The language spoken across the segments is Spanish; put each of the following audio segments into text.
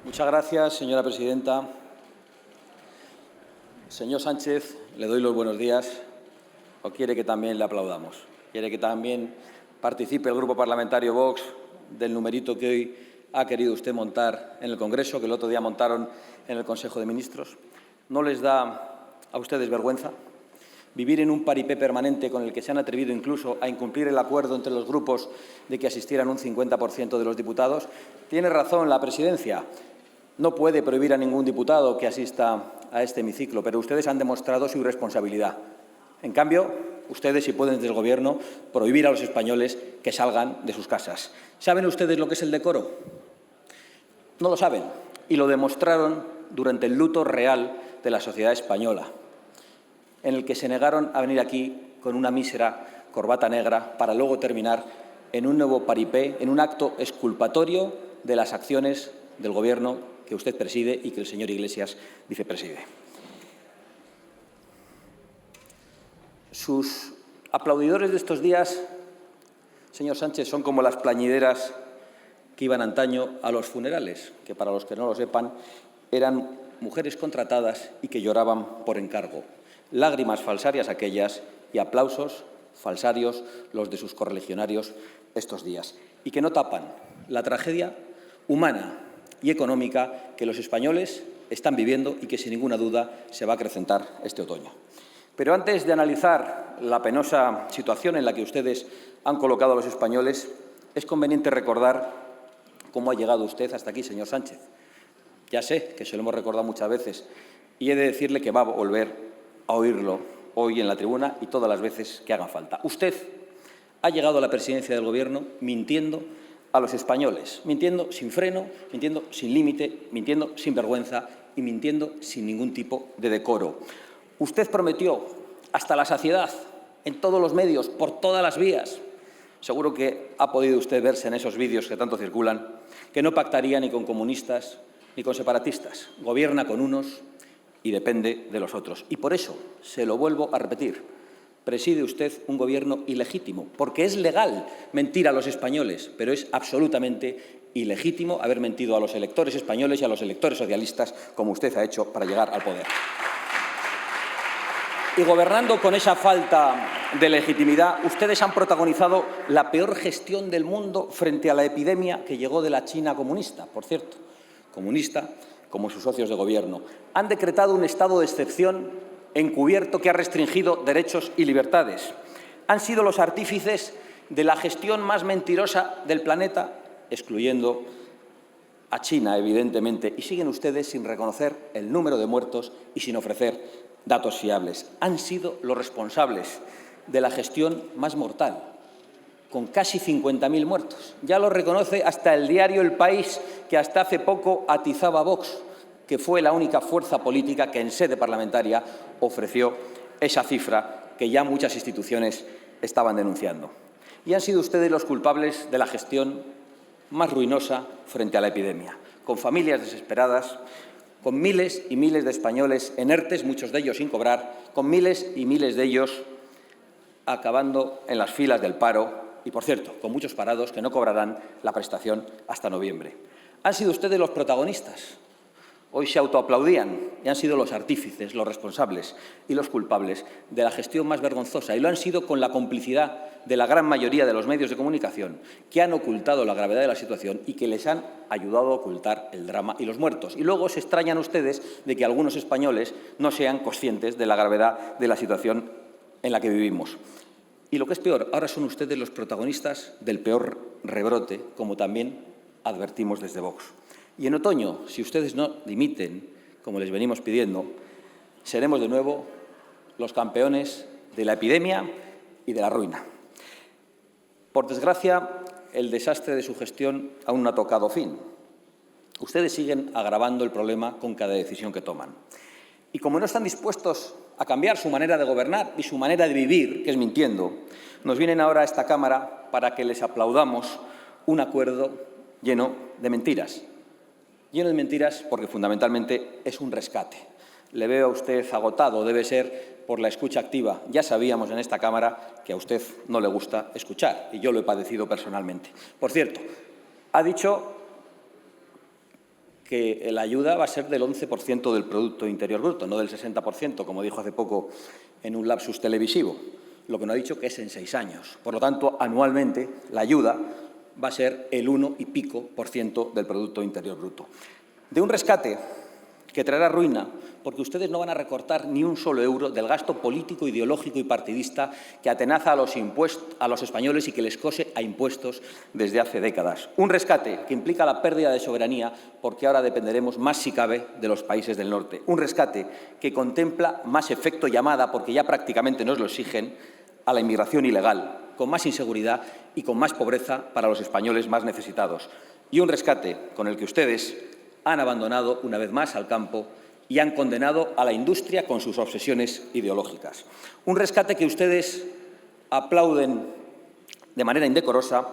Muchas gracias, señora presidenta. Señor Sánchez, le doy los buenos días. ¿O quiere que también le aplaudamos? ¿Quiere que también participe el Grupo Parlamentario Vox del numerito que hoy ha querido usted montar en el Congreso, que el otro día montaron en el Consejo de Ministros? ¿No les da a ustedes vergüenza vivir en un paripé permanente con el que se han atrevido incluso a incumplir el acuerdo entre los grupos de que asistieran un 50% de los diputados? Tiene razón la presidencia. No puede prohibir a ningún diputado que asista a este hemiciclo, pero ustedes han demostrado su irresponsabilidad. En cambio, ustedes, si pueden desde el Gobierno, prohibir a los españoles que salgan de sus casas. ¿Saben ustedes lo que es el decoro? No lo saben, y lo demostraron durante el luto real de la sociedad española, en el que se negaron a venir aquí con una mísera corbata negra para luego terminar en un nuevo paripé, en un acto exculpatorio de las acciones del Gobierno que usted preside y que el señor Iglesias vicepreside. Sus aplaudidores de estos días, señor Sánchez, son como las plañideras que iban antaño a los funerales, que para los que no lo sepan eran mujeres contratadas y que lloraban por encargo. Lágrimas falsarias aquellas y aplausos falsarios los de sus correligionarios estos días, y que no tapan la tragedia humana y económica que los españoles están viviendo y que, sin ninguna duda, se va a acrecentar este otoño. Pero antes de analizar la penosa situación en la que ustedes han colocado a los españoles, es conveniente recordar cómo ha llegado usted hasta aquí, señor Sánchez. Ya sé que se lo hemos recordado muchas veces y he de decirle que va a volver a oírlo hoy en la tribuna y todas las veces que haga falta. Usted ha llegado a la presidencia del Gobierno mintiendo a los españoles, mintiendo sin freno, mintiendo sin límite, mintiendo sin vergüenza y mintiendo sin ningún tipo de decoro. Usted prometió hasta la saciedad, en todos los medios, por todas las vías, seguro que ha podido usted verse en esos vídeos que tanto circulan, que no pactaría ni con comunistas ni con separatistas. Gobierna con unos y depende de los otros. Y por eso, se lo vuelvo a repetir, preside usted un Gobierno ilegítimo, porque es legal mentir a los españoles, pero es absolutamente ilegítimo haber mentido a los electores españoles y a los electores socialistas, como usted ha hecho para llegar al poder. Y gobernando con esa falta de legitimidad, ustedes han protagonizado la peor gestión del mundo frente a la epidemia que llegó de la China comunista, por cierto, comunista como sus socios de Gobierno. Han decretado un estado de excepción encubierto que ha restringido derechos y libertades. Han sido los artífices de la gestión más mentirosa del planeta, excluyendo a China, evidentemente, y siguen ustedes sin reconocer el número de muertos y sin ofrecer datos fiables. Han sido los responsables de la gestión más mortal, con casi 50.000 muertos. Ya lo reconoce hasta el diario El País, que hasta hace poco atizaba a Vox, que fue la única fuerza política que en sede parlamentaria ofreció esa cifra que ya muchas instituciones estaban denunciando. Y han sido ustedes los culpables de la gestión más ruinosa frente a la epidemia, con familias desesperadas, con miles y miles de españoles en ERTEs, muchos de ellos sin cobrar, con miles y miles de ellos acabando en las filas del paro y, por cierto, con muchos parados que no cobrarán la prestación hasta noviembre. Han sido ustedes los protagonistas. Hoy se autoaplaudían y han sido los artífices, los responsables y los culpables de la gestión más vergonzosa, y lo han sido con la complicidad de la gran mayoría de los medios de comunicación que han ocultado la gravedad de la situación y que les han ayudado a ocultar el drama y los muertos. Y luego se extrañan ustedes de que algunos españoles no sean conscientes de la gravedad de la situación en la que vivimos. Y lo que es peor, ahora son ustedes los protagonistas del peor rebrote, como también advertimos desde Vox. Y en otoño, si ustedes no dimiten, como les venimos pidiendo, seremos de nuevo los campeones de la epidemia y de la ruina. Por desgracia, el desastre de su gestión aún no ha tocado fin. Ustedes siguen agravando el problema con cada decisión que toman. Y como no están dispuestos a cambiar su manera de gobernar y su manera de vivir, que es mintiendo, nos vienen ahora a esta Cámara para que les aplaudamos un acuerdo lleno de mentiras. Lleno de mentiras porque fundamentalmente es un rescate. Le veo a usted agotado, debe ser por la escucha activa. Ya sabíamos en esta Cámara que a usted no le gusta escuchar y yo lo he padecido personalmente. Por cierto, ha dicho que la ayuda va a ser del 11% del Producto Interior Bruto, no del 60%, como dijo hace poco en un lapsus televisivo. Lo que no ha dicho que es en 6 años. Por lo tanto, anualmente la ayuda va a ser el 1 y pico % del Producto Interior Bruto. De un rescate que traerá ruina, porque ustedes no van a recortar ni un solo euro del gasto político, ideológico y partidista que atenaza a los españoles y que les cose a impuestos desde hace décadas. Un rescate que implica la pérdida de soberanía, porque ahora dependeremos más, si cabe, de los países del norte. Un rescate que contempla más efecto llamada, porque ya prácticamente nos lo exigen, a la inmigración ilegal, con más inseguridad y con más pobreza para los españoles más necesitados. Y un rescate con el que ustedes han abandonado una vez más al campo y han condenado a la industria con sus obsesiones ideológicas. Un rescate que ustedes aplauden de manera indecorosa,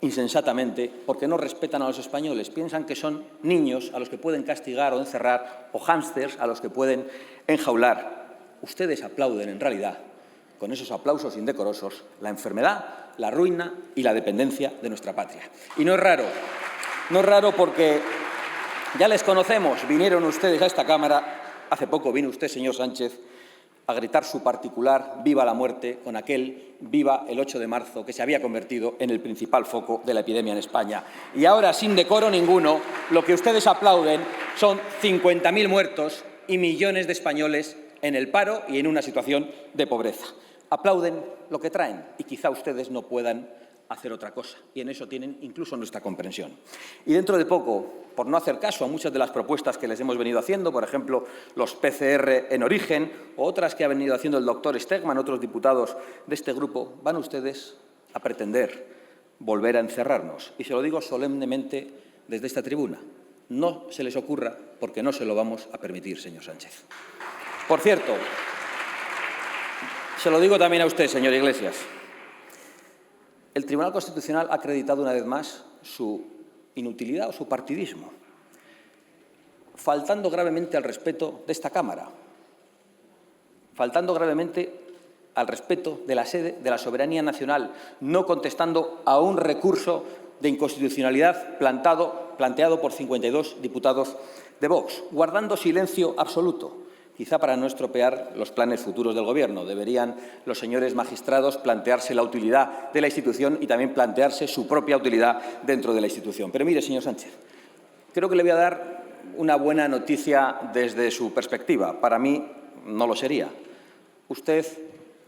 insensatamente, porque no respetan a los españoles. Piensan que son niños a los que pueden castigar o encerrar, o hámsters a los que pueden enjaular. Ustedes aplauden, en realidad, con esos aplausos indecorosos, la enfermedad, la ruina y la dependencia de nuestra patria. Y no es raro porque ya les conocemos, vinieron ustedes a esta Cámara, hace poco vino usted, señor Sánchez, a gritar su particular «Viva la muerte» con aquel «Viva el 8 de marzo» que se había convertido en el principal foco de la epidemia en España. Y ahora, sin decoro ninguno, lo que ustedes aplauden son 50.000 muertos y millones de españoles en el paro y en una situación de pobreza. Aplauden lo que traen y quizá ustedes no puedan hacer otra cosa, y en eso tienen incluso nuestra comprensión. Y dentro de poco, por no hacer caso a muchas de las propuestas que les hemos venido haciendo, por ejemplo, los PCR en origen, o otras que ha venido haciendo el doctor Stegman, otros diputados de este grupo, van ustedes a pretender volver a encerrarnos. Y se lo digo solemnemente desde esta tribuna. No se les ocurra, porque no se lo vamos a permitir, señor Sánchez. Por cierto, se lo digo también a usted, señor Iglesias. El Tribunal Constitucional ha acreditado una vez más su inutilidad o su partidismo, faltando gravemente al respeto de esta Cámara, faltando gravemente al respeto de la sede de la soberanía nacional, no contestando a un recurso de inconstitucionalidad planteado por 52 diputados de Vox, guardando silencio absoluto. Quizá para no estropear los planes futuros del Gobierno. Deberían los señores magistrados plantearse la utilidad de la institución y también plantearse su propia utilidad dentro de la institución. Pero mire, señor Sánchez, creo que le voy a dar una buena noticia desde su perspectiva. Para mí no lo sería. Usted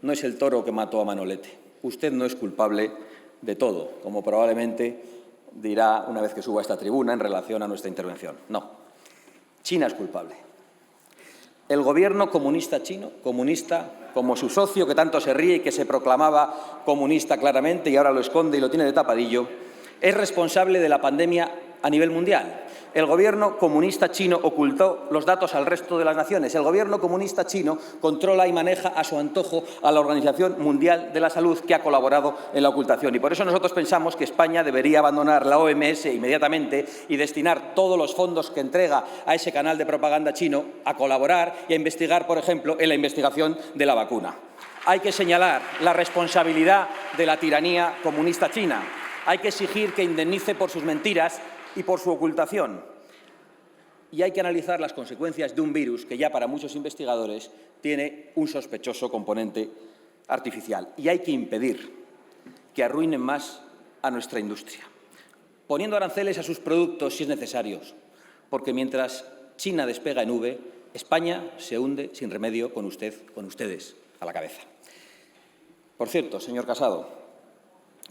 no es el toro que mató a Manolete. Usted no es culpable de todo, como probablemente dirá una vez que suba a esta tribuna en relación a nuestra intervención. No. China es culpable. El Gobierno comunista chino, comunista como su socio que tanto se ríe y que se proclamaba comunista claramente y ahora lo esconde y lo tiene de tapadillo, es responsable de la pandemia a nivel mundial. El Gobierno comunista chino ocultó los datos al resto de las naciones. El Gobierno comunista chino controla y maneja a su antojo a la Organización Mundial de la Salud, que ha colaborado en la ocultación. Y por eso nosotros pensamos que España debería abandonar la OMS inmediatamente y destinar todos los fondos que entrega a ese canal de propaganda chino a colaborar y a investigar, por ejemplo, en la investigación de la vacuna. Hay que señalar la responsabilidad de la tiranía comunista china. Hay que exigir que indemnice por sus mentiras y por su ocultación. Y hay que analizar las consecuencias de un virus que ya para muchos investigadores tiene un sospechoso componente artificial. Y hay que impedir que arruinen más a nuestra industria, poniendo aranceles a sus productos si es necesario, porque mientras China despega en V, España se hunde sin remedio con ustedes a la cabeza. Por cierto, señor Casado,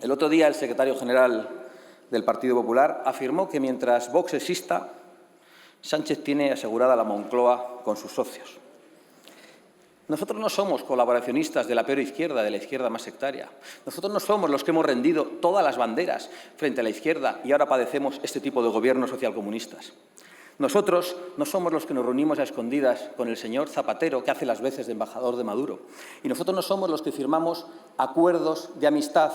el otro día el secretario general del Partido Popular afirmó que mientras Vox exista, Sánchez tiene asegurada la Moncloa con sus socios. Nosotros no somos colaboracionistas de la peor izquierda, de la izquierda más sectaria. Nosotros no somos los que hemos rendido todas las banderas frente a la izquierda y ahora padecemos este tipo de gobiernos socialcomunistas. Nosotros no somos los que nos reunimos a escondidas con el señor Zapatero, que hace las veces de embajador de Maduro. Y nosotros no somos los que firmamos acuerdos de amistad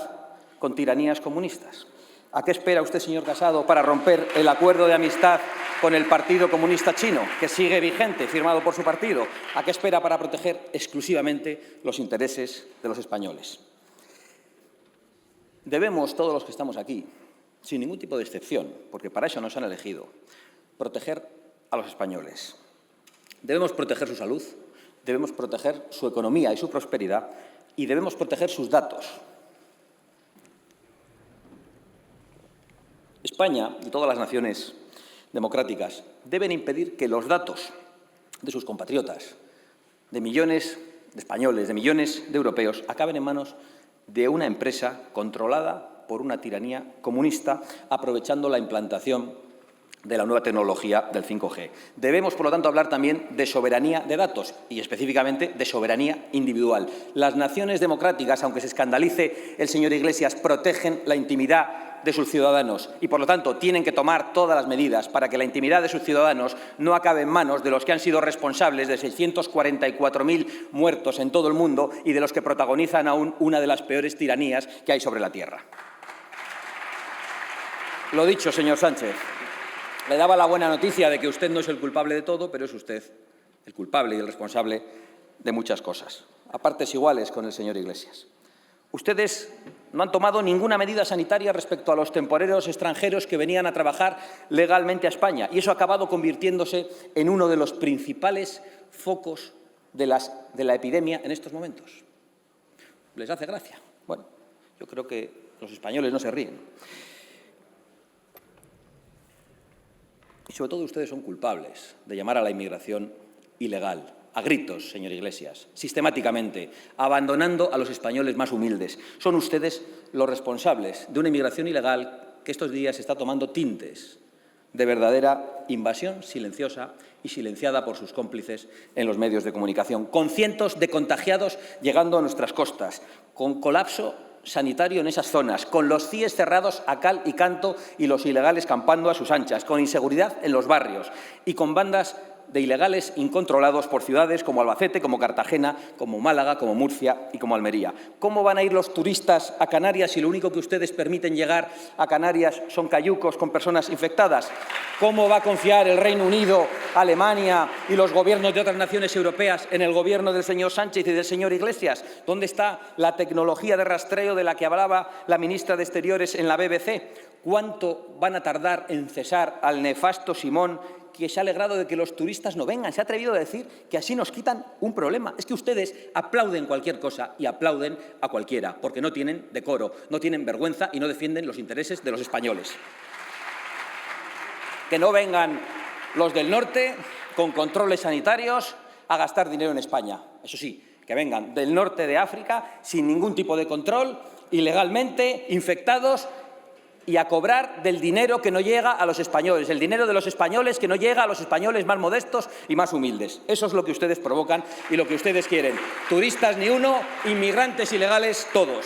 con tiranías comunistas. ¿A qué espera usted, señor Casado, para romper el acuerdo de amistad con el Partido Comunista Chino, que sigue vigente, firmado por su partido? ¿A qué espera para proteger exclusivamente los intereses de los españoles? Debemos, todos los que estamos aquí, sin ningún tipo de excepción, porque para eso nos han elegido, proteger a los españoles. Debemos proteger su salud, debemos proteger su economía y su prosperidad y debemos proteger sus datos. España y todas las naciones democráticas deben impedir que los datos de sus compatriotas, de millones de españoles, de millones de europeos, acaben en manos de una empresa controlada por una tiranía comunista, aprovechando la implantación de la nueva tecnología del 5G. Debemos, por lo tanto, hablar también de soberanía de datos y, específicamente, de soberanía individual. Las naciones democráticas, aunque se escandalice el señor Iglesias, protegen la intimidad de sus ciudadanos y, por lo tanto, tienen que tomar todas las medidas para que la intimidad de sus ciudadanos no acabe en manos de los que han sido responsables de 644.000 muertos en todo el mundo y de los que protagonizan aún una de las peores tiranías que hay sobre la tierra. Lo dicho, señor Sánchez. Le daba la buena noticia de que usted no es el culpable de todo, pero es usted el culpable y el responsable de muchas cosas. A partes iguales con el señor Iglesias. Ustedes no han tomado ninguna medida sanitaria respecto a los temporeros extranjeros que venían a trabajar legalmente a España y eso ha acabado convirtiéndose en uno de los principales focos de la epidemia en estos momentos. ¿Les hace gracia? Bueno, yo creo que los españoles no se ríen. Y sobre todo ustedes son culpables de llamar a la inmigración ilegal, a gritos, señor Iglesias, sistemáticamente, abandonando a los españoles más humildes. Son ustedes los responsables de una inmigración ilegal que estos días está tomando tintes de verdadera invasión silenciosa y silenciada por sus cómplices en los medios de comunicación, con cientos de contagiados llegando a nuestras costas, con colapso sanitario en esas zonas, con los CIEs cerrados a cal y canto y los ilegales campando a sus anchas, con inseguridad en los barrios y con bandas de ilegales incontrolados por ciudades como Albacete, como Cartagena, como Málaga, como Murcia y como Almería. ¿Cómo van a ir los turistas a Canarias si lo único que ustedes permiten llegar a Canarias son cayucos con personas infectadas? ¿Cómo va a confiar el Reino Unido, Alemania y los gobiernos de otras naciones europeas en el gobierno del señor Sánchez y del señor Iglesias? ¿Dónde está la tecnología de rastreo de la que hablaba la ministra de Exteriores en la BBC? ¿Cuánto van a tardar en cesar al nefasto Simón, que se ha alegrado de que los turistas no vengan? Se ha atrevido a decir que así nos quitan un problema. Es que ustedes aplauden cualquier cosa y aplauden a cualquiera, porque no tienen decoro, no tienen vergüenza y no defienden los intereses de los españoles. Que no vengan los del norte con controles sanitarios a gastar dinero en España. Eso sí, que vengan del norte de África sin ningún tipo de control, ilegalmente, infectados, y a cobrar del dinero que no llega a los españoles, el dinero de los españoles que no llega a los españoles más modestos y más humildes. Eso es lo que ustedes provocan y lo que ustedes quieren. Turistas ni uno, inmigrantes ilegales todos.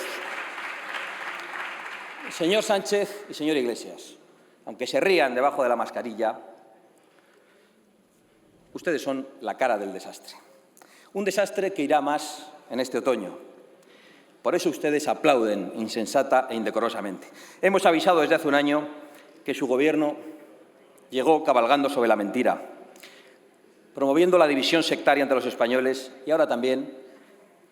Señor Sánchez y señor Iglesias, aunque se rían debajo de la mascarilla, ustedes son la cara del desastre. Un desastre que irá más en este otoño. Por eso ustedes aplauden insensata e indecorosamente. Hemos avisado desde hace un año que su Gobierno llegó cabalgando sobre la mentira, promoviendo la división sectaria entre los españoles y ahora también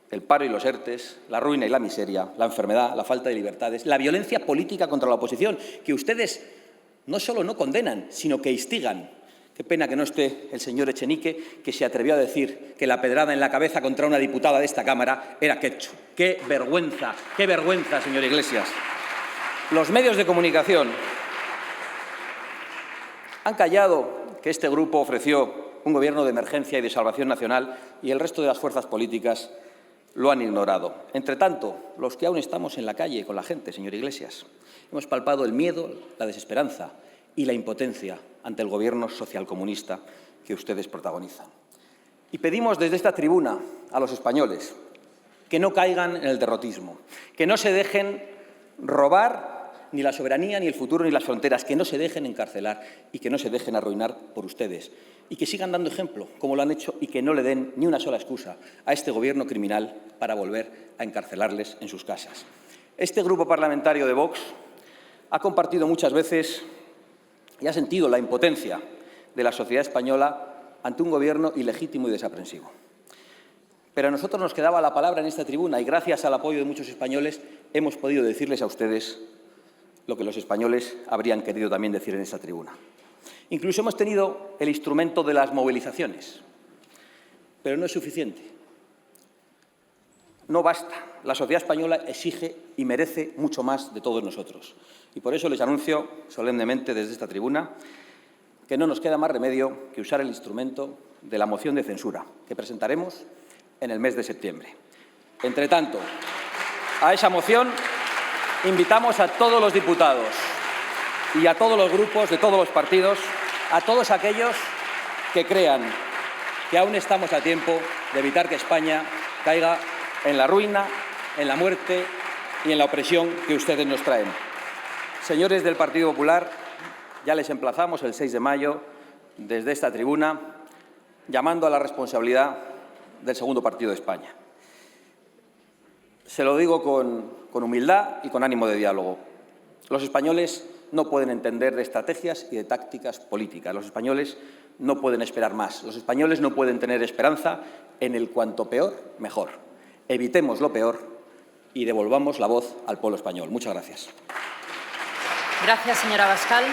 el paro y los ERTEs, la ruina y la miseria, la enfermedad, la falta de libertades, la violencia política contra la oposición, que ustedes no solo no condenan, sino que instigan. Qué pena que no esté el señor Echenique, que se atrevió a decir que la pedrada en la cabeza contra una diputada de esta Cámara era ketchup. ¡Qué vergüenza, señor Iglesias! Los medios de comunicación han callado que este grupo ofreció un gobierno de emergencia y de salvación nacional y el resto de las fuerzas políticas lo han ignorado. Entre tanto, los que aún estamos en la calle con la gente, señor Iglesias, hemos palpado el miedo, la desesperanza y la impotencia ante el gobierno socialcomunista que ustedes protagonizan. Y pedimos desde esta tribuna a los españoles que no caigan en el derrotismo, que no se dejen robar ni la soberanía, ni el futuro, ni las fronteras, que no se dejen encarcelar y que no se dejen arruinar por ustedes y que sigan dando ejemplo, como lo han hecho, y que no le den ni una sola excusa a este gobierno criminal para volver a encarcelarles en sus casas. Este grupo parlamentario de Vox ha compartido muchas veces y ha sentido la impotencia de la sociedad española ante un gobierno ilegítimo y desaprensivo. Pero a nosotros nos quedaba la palabra en esta tribuna y gracias al apoyo de muchos españoles hemos podido decirles a ustedes lo que los españoles habrían querido también decir en esta tribuna. Incluso hemos tenido el instrumento de las movilizaciones, pero no es suficiente. No basta. La sociedad española exige y merece mucho más de todos nosotros. Y por eso les anuncio solemnemente desde esta tribuna que no nos queda más remedio que usar el instrumento de la moción de censura que presentaremos en el mes de septiembre. Entre tanto, a esa moción invitamos a todos los diputados y a todos los grupos de todos los partidos, a todos aquellos que crean que aún estamos a tiempo de evitar que España caiga en la ruina, en la muerte y en la opresión que ustedes nos traen. Señores del Partido Popular, ya les emplazamos el 6 de mayo desde esta tribuna, llamando a la responsabilidad del segundo partido de España. Se lo digo con humildad y con ánimo de diálogo. Los españoles no pueden entender de estrategias y de tácticas políticas. Los españoles no pueden esperar más. Los españoles no pueden tener esperanza en el cuanto peor, mejor. Evitemos lo peor y devolvamos la voz al pueblo español. Muchas gracias. Gracias, señor Abascal.